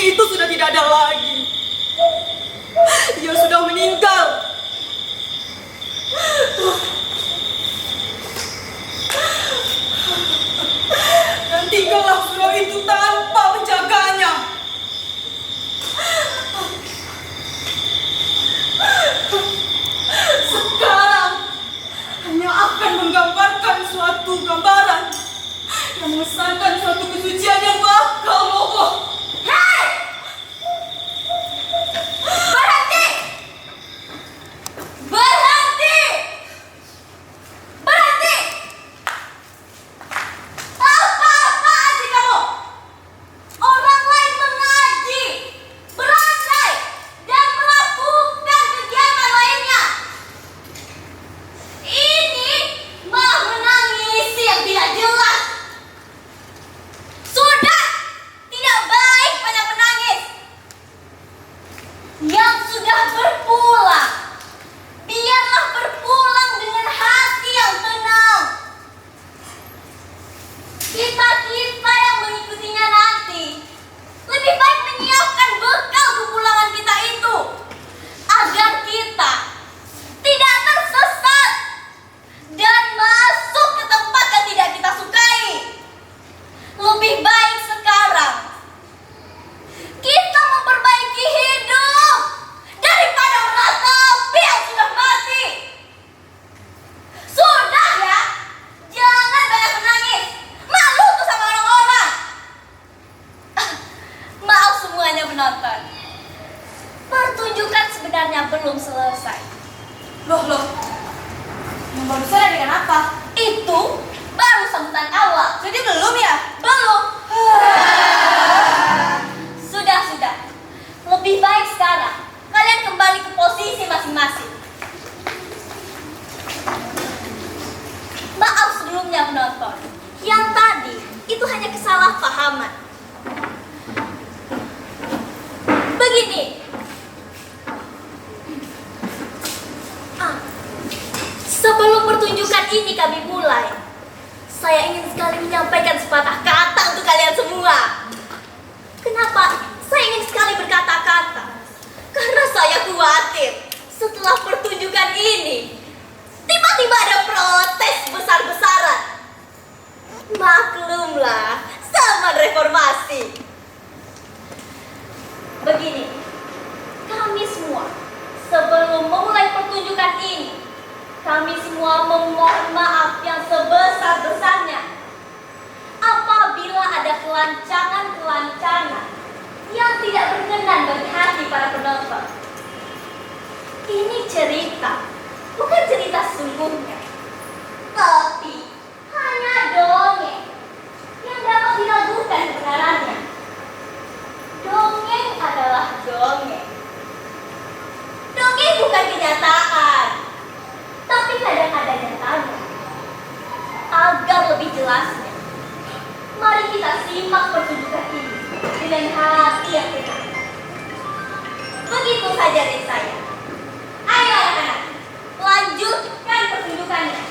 itu sudah tidak ada lagi. Dia sudah meninggal. Dan tinggallah surau itu tanpa penjaganya. Sekarang hanya akan menggambarkan suatu gambaran yang mengesankan suatu kesucian yang bakal roboh. Hei! Berhenti! Berhenti! Berhenti! Apa-apaan sih kamu? Orang lain mengaji, berandai, dan melakukan kegiatan lainnya. Ini malah menangis yang tidak jelas. Sudah, tidak baik banyak menangis. Yang sudah berpulang, biarlah berpulang dengan hati yang tenang. Kita yang mengikutinya nanti lebih baik menyiapkan bekal kepulangan kita itu, agar kita tidak tersesat dan masuk ke tempat yang tidak kita sukai. Lebih baik sekarang kita memperbaiki hidup daripada meratapi yang sudah mati. Sudah ya, jangan banyak menangis. Malu tuh sama orang-orang. Maaf semuanya penonton, pertunjukan sebenarnya belum selesai. Loh, yang barusan adegan apa? Itu baru sambutan awal. Jadi belum ya? Belum. Sudah. Lebih baik sekarang kalian kembali ke posisi masing-masing. Maaf sebelumnya penonton, yang tadi itu hanya kesalahpahaman. Begini. Sebelum pertunjukan ini kami mulai, saya ingin sekali menyampaikan sepatah kata untuk kalian semua. Kenapa saya ingin sekali berkata-kata? Karena saya khawatir setelah pertunjukan ini tiba-tiba ada protes besar-besaran. Maklumlah, zaman reformasi. Begini, kami semua sebelum memulai pertunjukan ini, kami semua memohon maaf yang sebesar-besarnya apabila ada kelancangan-kelancangan yang tidak berkenan bagi hati para penonton. Ini cerita, bukan cerita sesungguhnya, tapi hanya dongeng yang dapat diragukan kebenarannya. Dongeng adalah dongeng. Dongeng bukan kenyataan, tapi kadang ada nyatanya. Agar lebih jelasnya, mari kita simak pertunjukan ini dengan hati yang tenang. Begitu saja dari saya. Ayo anak-anak, lanjutkan pertunjukannya.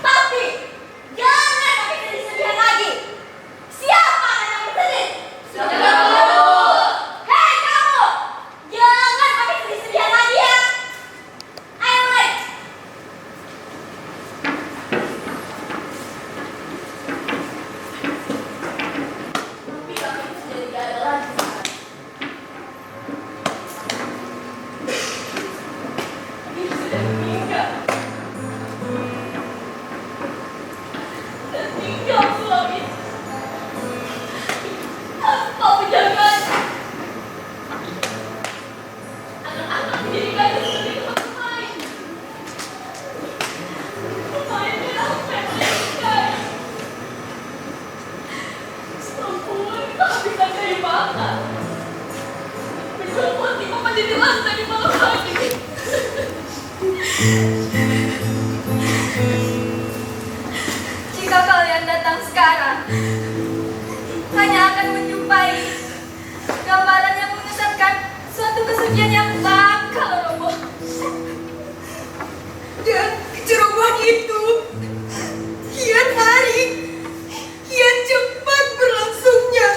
Tapi jangan pakai sedih-sedihan lagi. Siapa anak yang bersedih? Hei kamu, jangan pakai sedih-sedihan lagi ya. Ayo mulai. Tapi kami sudah tidak ada lagi sekarang. Dia sudah meninggal. Dan tinggal suami tanpa penjaganya. Anak-anak menjadikannya seperti teman main. Mainnya sampai meninggal. Perempuan kehabisan kayu bakar. Perempuan tiba menjadi lantai di malam hari. Jika kalian datang sekarang, hanya akan menjumpai gambaran yang mengesatkan suatu kesucian yang bakal roboh. Dan kecerobohan itu kian hari, kian cepat berlangsungnya.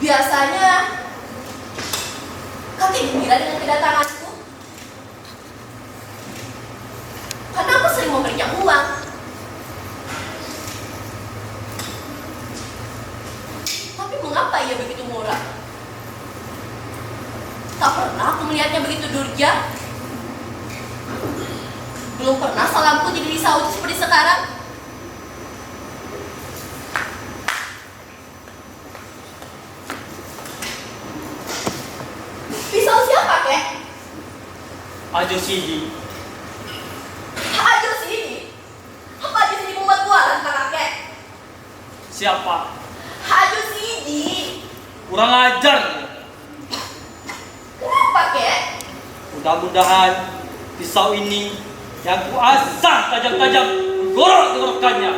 Biasanya kakek gembira dengan kedatanganku. Karena aku sering memberinya uang. Tapi mengapa ia begitu murah? Tak pernah aku melihatnya begitu durja. Belum pernah salamku jadi disaut seperti sekarang. Pisau siapa, kek? Ajo siji. Ajo sini. Apa ajo sini membuat bualan, kakek? Siapa? Ajo sini. Kurang ajar. Kenapa, kek? Mudah-mudahan pisau ini yang kuasah tajam-tajam menggorok tenggorokannya.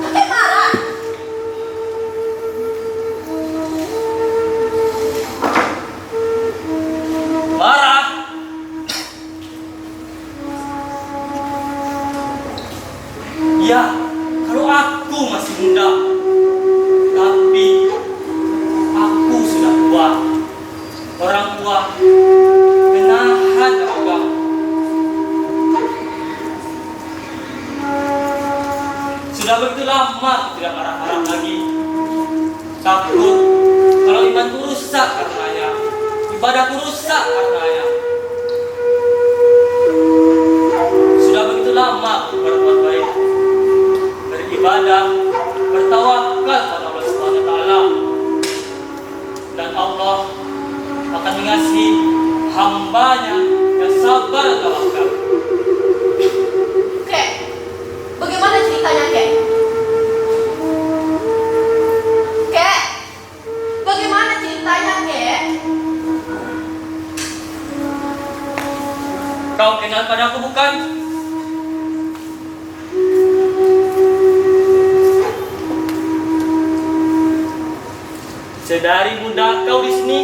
Kakek marah. Marah. Ya, kalau aku masih muda, tapi aku sudah tua. Orang tua menahan abang. Sudah begitu lama aku tidak marah-marah lagi. Takut kalau imanku rusak karenanya, ibadahku rusak karenanya. Sudah begitu lama aku berbuat baik, beribadah, bertawakal pada Allah Subhanahu wa taala. Dan Allah akan mengasihi hambanya yang sabar dan tawakal. Kek, bagaimana ceritanya, kek? Kek, bagaimana ceritanya, kek? Kau kenal padaku bukan? Sedari muda kau di sini,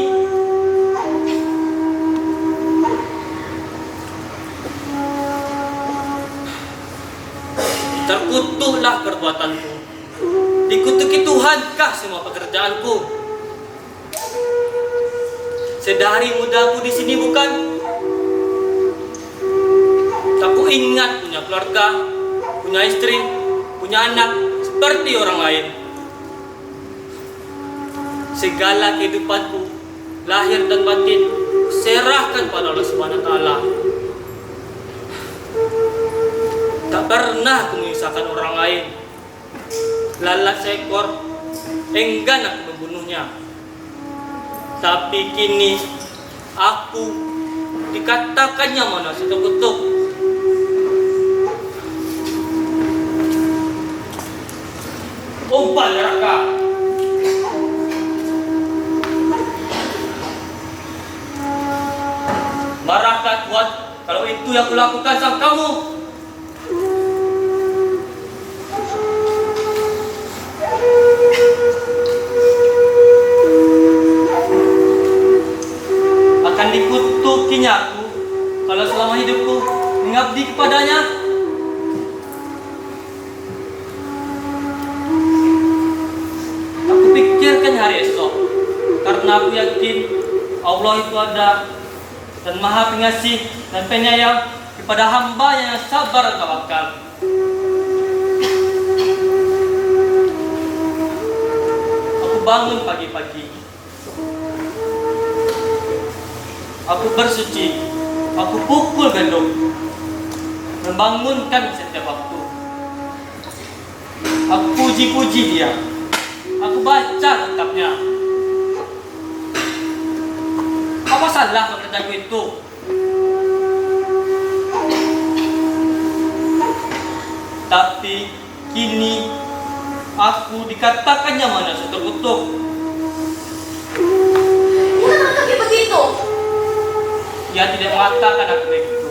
terkutuklah perbuatanku. Dikutuki Tuhankah semua pekerjaanku? Sedari mudaku di sini bukan? Aku ingat punya keluarga, punya istri, punya anak seperti orang lain. Segala kehidupanku, lahir dan batin, serahkan pada Allah Subhanahu wa taala. Tak pernah aku menyusahkan orang lain. Lalat seekor, enggan aku membunuhnya. Tapi kini aku dikatakannya manusia terkutuk. Umpan neraka. Marahkah Tuhan kalau itu yang kulakukan sama kamu? Akan dikutukinya aku kalau selama hidupku mengabdi kepadanya. Aku pikirkan hari esok, karena aku yakin Allah itu ada dan Maha Pengasih dan Penyayang kepada hamba yang sabar dan tawakal. Aku bangun pagi-pagi, aku bersuci, aku pukul gendong, membangunkan setiap waktu. Aku puji-puji dia, aku baca kitabnya. Apa salah pekerjaanku itu? Tapi kini aku dikatakannya manusia terkutuk. Kenapa kakek begitu? Dia tidak mengatakan aku begitu,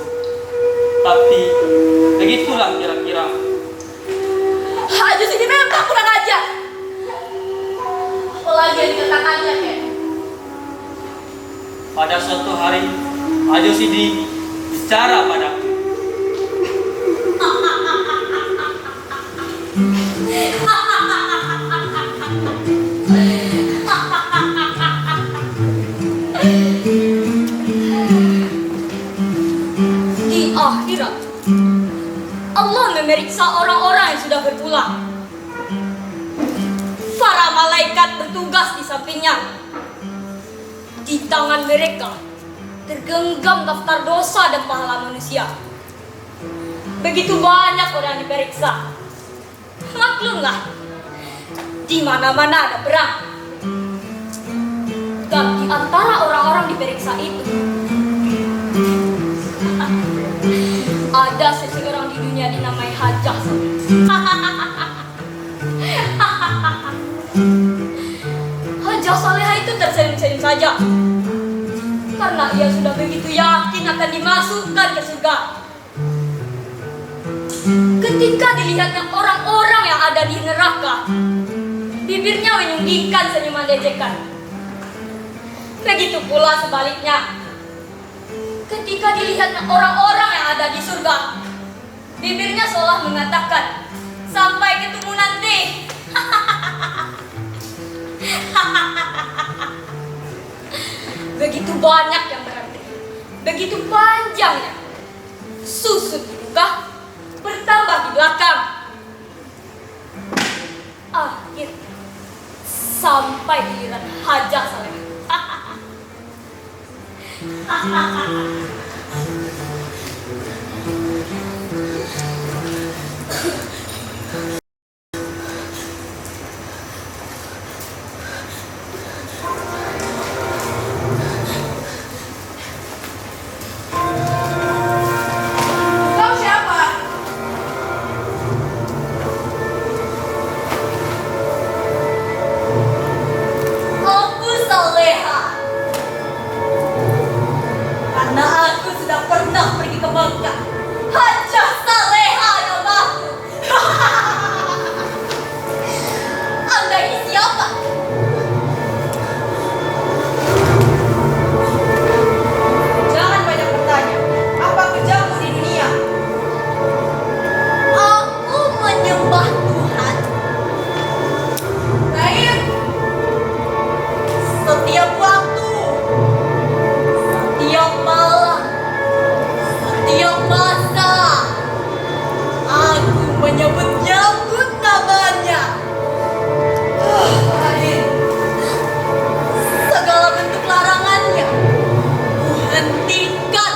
tapi begitulah kira-kira. Ajo sini memang kurang ajar. Apalagi yang dikatakannya, kek? Pada suatu hari, Ajo Sidi bicara padaku. sampingnya. Di tangan mereka tergenggam daftar dosa dan pahala manusia. Begitu banyak orang diperiksa. Maklumlah, di mana-mana ada perang. Dan di antara orang-orang diperiksa itu ada seseorang di dunia dinamai Hajah. Hajah Saleha itu tersenyum-senyum saja karena ia sudah begitu yakin akan dimasukkan ke surga. Ketika dilihatnya orang-orang yang ada di neraka, bibirnya menyunggingkan senyuman ejekan. Begitu pula sebaliknya, ketika dilihatnya orang-orang yang ada di surga, bibirnya seolah mengatakan, sampai ketemu nanti. Begitu banyak yang berarti, begitu panjangnya. Susut dibuka, bertambah di belakang. Akhir sampai giliran Hajah Saleha. Kau siapa? Aku Saleha. Karena aku sudah pernah pergi ke Mekah. Hajah Saleha namaku. Anda ini siapa? Jangan banyak bertanya. Apa kerjamu di dunia? Aku menyembah Tuhan. Baik. Setiap waktu, setiap malam, setiap masa, aku menyebut-nyebut namanya. Baik. Segala bentuk larangannya ku hentikan.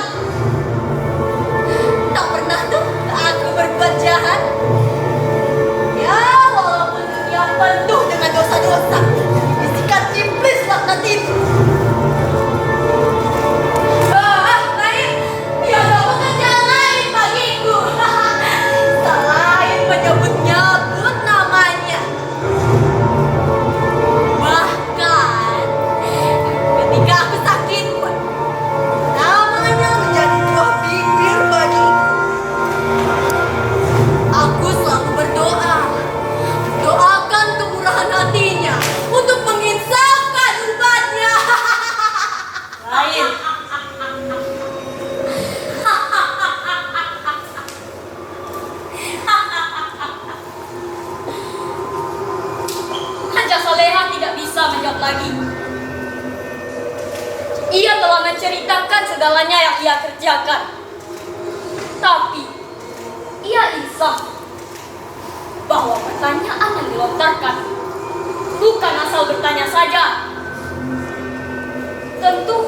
Tak pernah tuh aku berbuat jahat. Ya, walaupun dunia penuh dengan dosa-dosa, bisikan iblis laknat itu. Baik. Tiada pekerjaan lain bagiku selain menyebut-nyebut namanya. Bahkan ketika aku sakit pun, namanya menjadi buah bibir bagiku. Aku selalu berdoa, doakan kemurahan hatinya untuk menginsafkan umatnya. Lain. Hajah Saleha tidak bisa menjawab lagi. Ia telah menceritakan segalanya yang ia kerjakan. Tapi ia insaf bahwa pertanyaan yang dilontarkan bukan asal bertanya saja. Tentu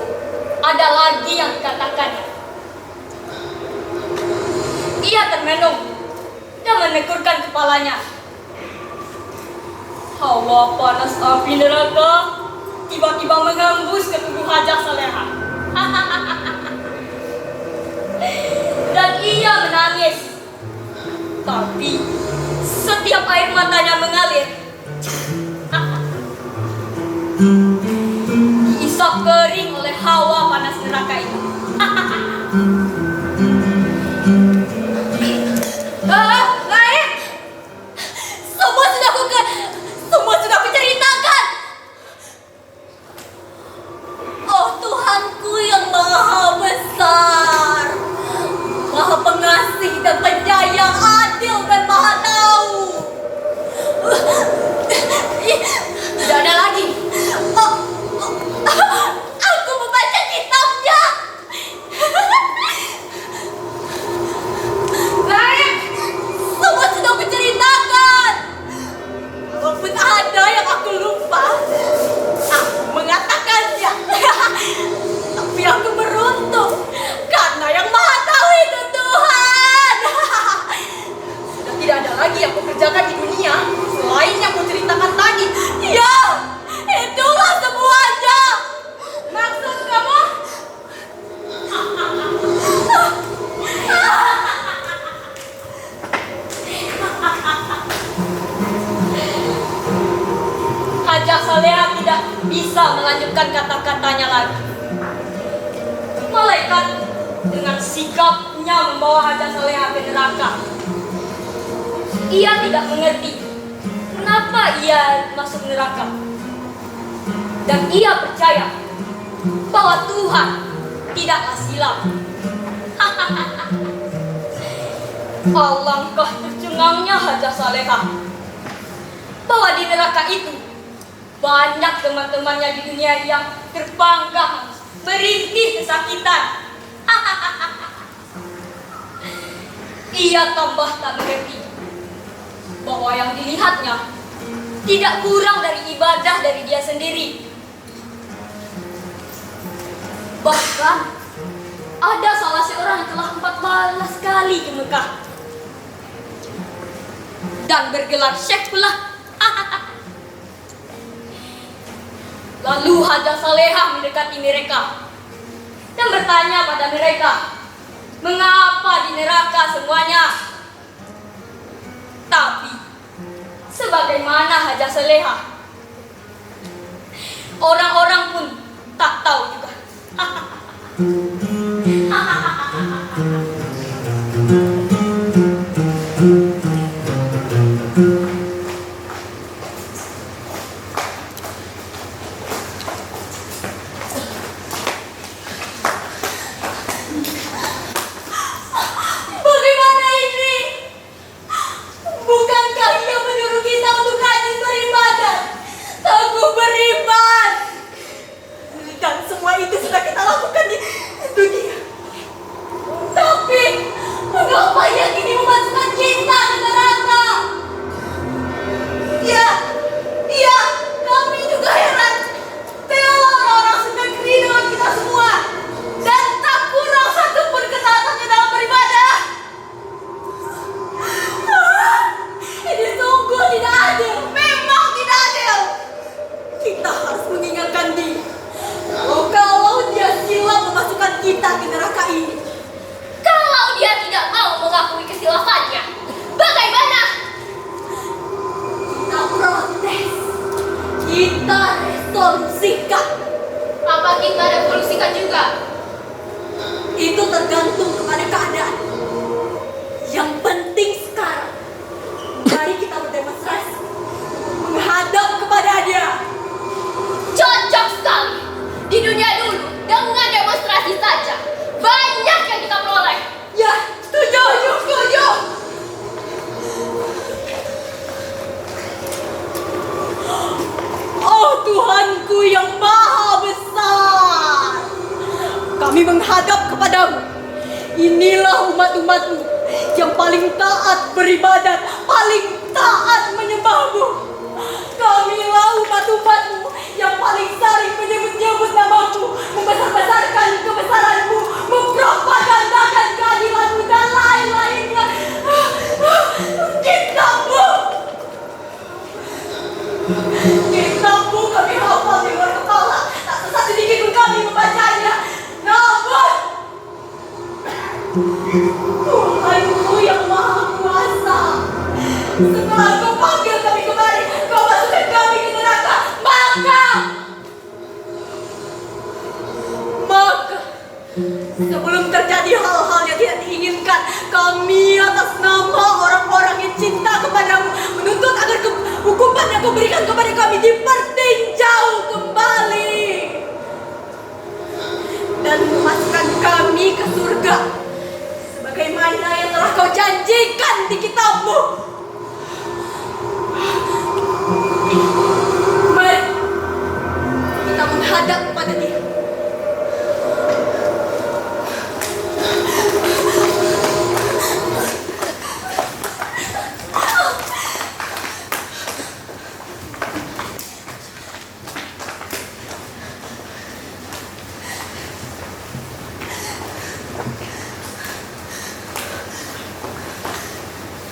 ada lagi yang dikatakannya. Ia termenung dan menekurkan kepalanya. Hawa panas api neraka tiba-tiba mengembus ke tubuh Hajah Saleha. Dan ia menangis. Tapi setiap air matanya mengalir, diisap kering oleh hawa panas neraka itu. Lain. Semua sudah kuceritakan. Oh Tuhanku yang maha besar, maha pengasih dan penyayang, adil dan maha tahu. Tidak ada lagi. Aku membaca kitabnya. bisa melanjutkan kata-katanya lagi. Malaikat dengan sigapnya membawa Hajar Salehah ke neraka. Ia tidak mengerti kenapa ia masuk neraka. Dan ia percaya bahwa Tuhan tidaklah silap. Alangkah tercengangnya Hajar Salehah bahwa di neraka itu banyak teman-temannya di dunia yang terbangga merintih kesakitan. Ia tambah tak mengerti bahwa yang dilihatnya tidak kurang dari ibadah dari dia sendiri. Bahkan ada salah seorang yang telah 14 kali ke Mekah dan bergelar syekh pula. Lalu Hajar Salehah mendekati mereka dan bertanya pada mereka, mengapa di neraka semuanya? Tapi sebagaimana Hajar Salehah, orang-orang pun tak tahu juga. Bagaimana ini? Bukankah ia menyuruh kita untuk rajin beribadah, teguh beriman, dan semua itu sudah kita lakukan di dunia. Tapi mengapa ia kini memasukkan kita ke neraka? Ya, kami juga heran. Telah orang-orang senegeri dengan kita semua, dan tak kurang satu pun ketaatannya dalam beribadah. Ini sungguh tidak adil. Memang tidak adil. Kita harus mengingatkan dia kalau dia silap memasukkan kita ke neraka ini. Kalau dia tidak mau mengakui kesilapannya, bagaimana? Kita protes. Kita resolusikan. Apa kita revolusikan juga? Itu tergantung kepada keadaan. Yang penting sekarang, mari kita berdemonstrasi menghadap kepada dia. Cocok sekali. Di dunia dulu, dengan demonstrasi saja, banyak yang kita peroleh. Ya, setuju. Oh Tuhanku yang maha besar, kami menghadap kepadamu. Inilah umat-umatmu yang paling taat beribadat, paling taat menyembahmu. Kamilah umat-umatmu yang paling sering menyebut-nyebut namamu, membesar-besarkan kebesaranmu, mempropagandakan keadilanmu, dan lain-lainnya. Kitabmu kami hafal di luar kepala, tak sesat sedikit pun kami membacanya. Namun Tuhanku yang maha kuasa, setelah kau panggil kami kemari, kau masukkan kami ke neraka, maka sebelum terjadi hal-hal yang tidak diinginkan, kami atas nama orang-orang yang cinta kepadamu menuntut agar hukuman yang kau berikan kepada kami dipertinjau kembali dan memasukkan kami ke surga sebagaimana yang telah kau janjikan di kitabmu. Mari kita menghadap kepada dia.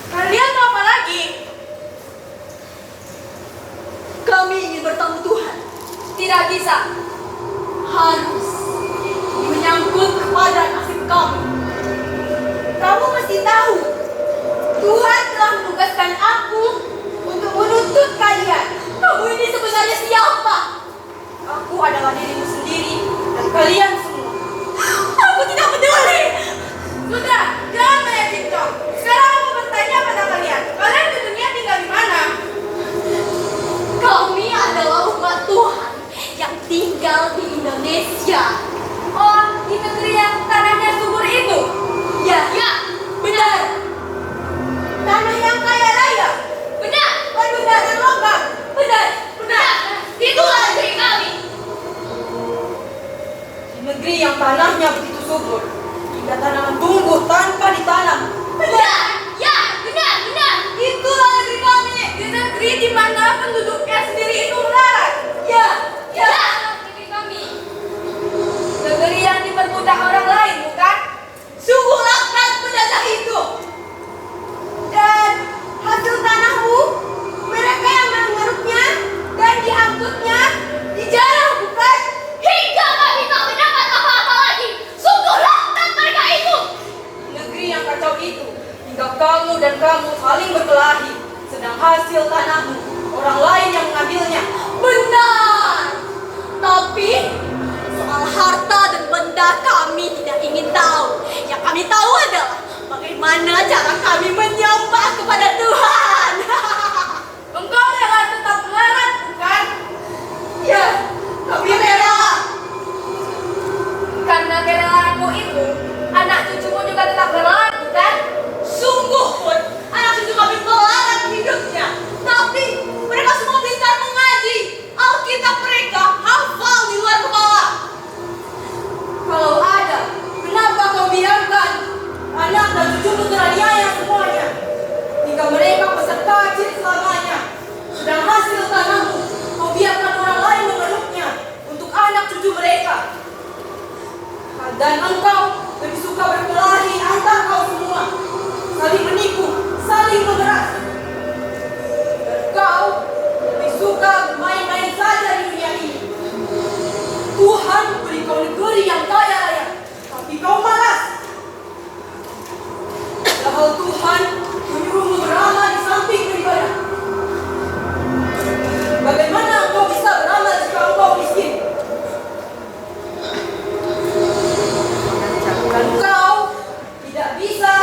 Kalian mau apa lagi? Kami ingin bertemu Tuhan. Tidak bisa. Harus menyangkut kepada nasib kami. Kamu mesti tahu, Tuhan telah menugaskan aku untuk menuntut kalian. Kamu ini sebenarnya siapa? tinggal di Indonesia. Oh, di negeri yang tanahnya subur itu? Ya, Benar. Tanah yang kaya raya? benar, Penuh dengan logam? benar. Itulah negeri kami. Di negeri yang tanahnya begitu subur, hingga tanaman tumbuh tanpa ditanam. Benar. Itulah negeri kami. Di negeri di mana penduduknya sendiri itu melarat. Ya. Negeri kami. Negeri yang diperbudak orang lain, bukan? Sungguh laknat pendatang itu. Dan hasil tanahmu, mereka yang mengeruknya dan diangkutnya dijarah, bukan? Hingga kami tak mendapat apa-apa lagi. Sungguh laknat mereka itu. Negeri yang kacau itu, hingga kamu dan kamu saling berkelahi, sedang hasil tanahmu orang lain yang mengambilnya. Benar. Tapi soal harta dan benda kami tidak ingin tahu. Yang kami tahu adalah bagaimana cara kami menyembah kepada Tuhan. Engkau rela tetap melarat, bukan? Ya, kami rela. Karena kerelaanmu itu, anak cucumu juga tetap melarat, bukan? Sungguh pun anak cucu kami melarat hidupnya. Tapi mereka semua pintar mengaji. Alkitab mereka hafal di luar kepala. Kalau ada, kenapa kau biarkan anak dan cucumu teraniaya semuanya? Hingga mereka peserta kecil selamanya. Sedang hasil tanahmu, kau biarkan orang lain memeluknya untuk anak cucu mereka. Dan engkau lebih suka berkelahi antar kau semua, saling menipu, saling memeras. Dan kau lebih suka bermain-main saja di dunia ini. Tuhan beri kau negeri yang kaya raya, tapi kau malas. Padahal Tuhan menyuruhmu beramal di samping beribadah. Bagaimana engkau bisa beramal jika engkau miskin? Dan kau tidak bisa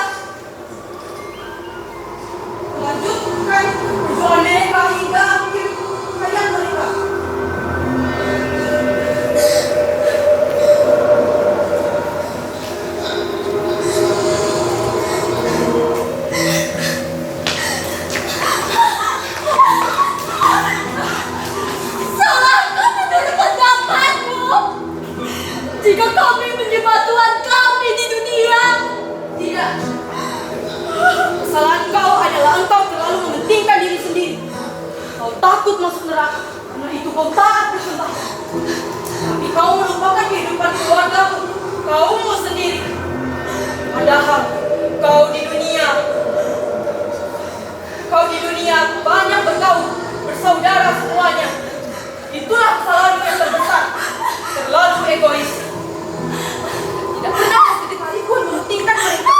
melanjutkan perjuangan mereka hingga akhir hayat mereka. Salahkah menurut pendapatmu? Jika kami menyembah Tuhan kami di dunia. Tidak. Kesalahan kau adalah engkau terlalu mementingkan diri sendiri. Kau takut masuk neraka, karena itu kau taat persembahan. Tapi kau melupakan kehidupan keluargamu, kaummu sendiri. Padahal kau di dunia banyak bergaul, bersaudara semuanya. Itulah kesalahan yang terbesar. Terlalu egois. Tidak pernah sekali pun mementingkan mereka.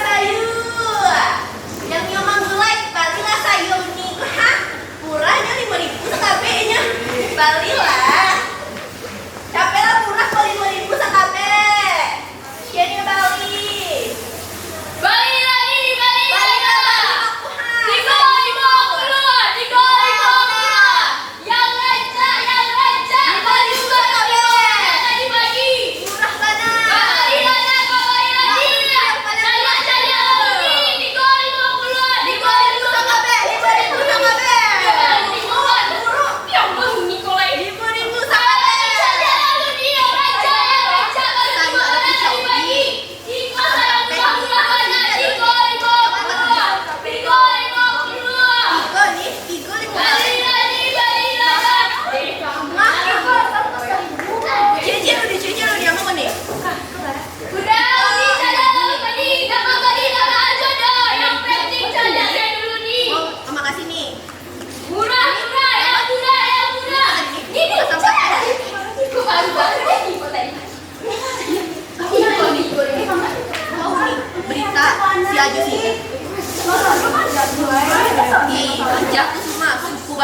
Sayur. Yang nyomang gulai, balilah sayur ni.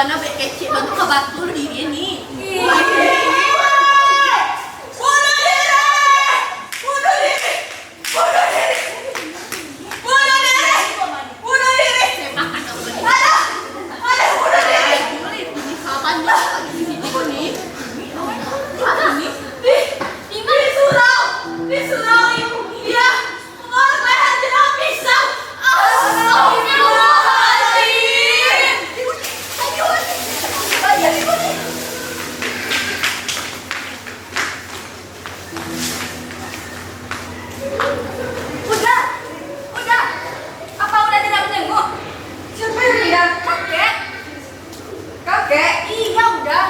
bana be kecil bantu kabatul diri ini. Udah. Apa udah tidak menengok? Siapa yang bilang? Kakek? Iya udah.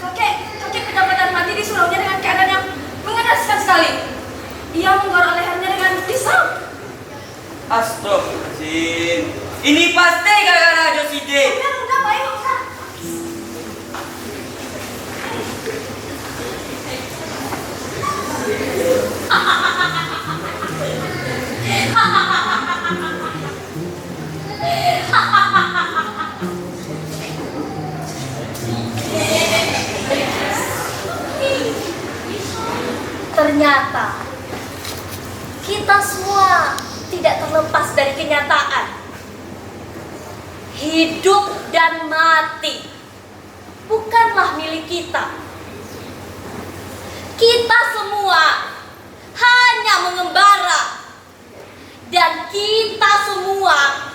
Kakek kedapatan mati di suraunya dengan keadaan yang mengenaskan sekali. Ia menggorok lehernya dengan pisau. Astagfirullahaladzim. Ini pasti gara-gara Joside. Udah baik nggak usah. Ternyata kita semua tidak terlepas dari kenyataan. Hidup dan mati bukanlah milik kita. Kita semua hanya mengembara, dan kita semua